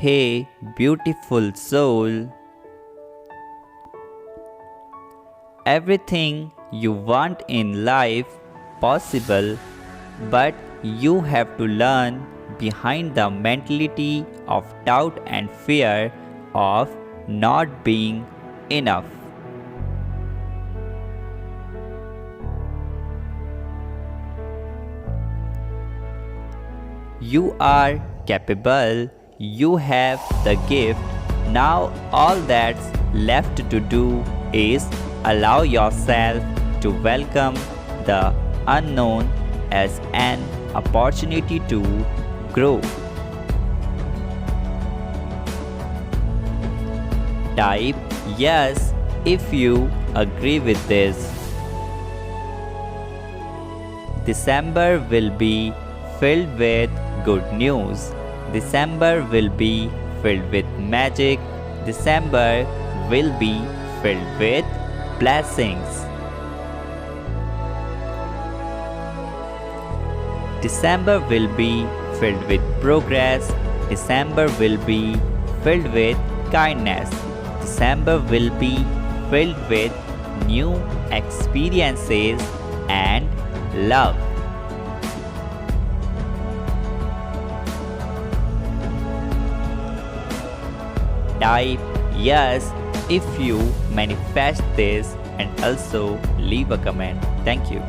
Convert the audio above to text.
Hey, beautiful soul. Everything you want in life possible, but you have to learn behind the mentality of doubt and fear of not being enough. You are capable, you have the gift. Now, all that's left to do is allow yourself to welcome the unknown as an opportunity to grow. Type yes if you agree with this. December will be filled with good news. December will be filled with magic. December will be filled with blessings. December will be filled with progress. December will be filled with kindness. December will be filled with new experiences and love. Type yes if you manifest this and also leave a comment. Thank you.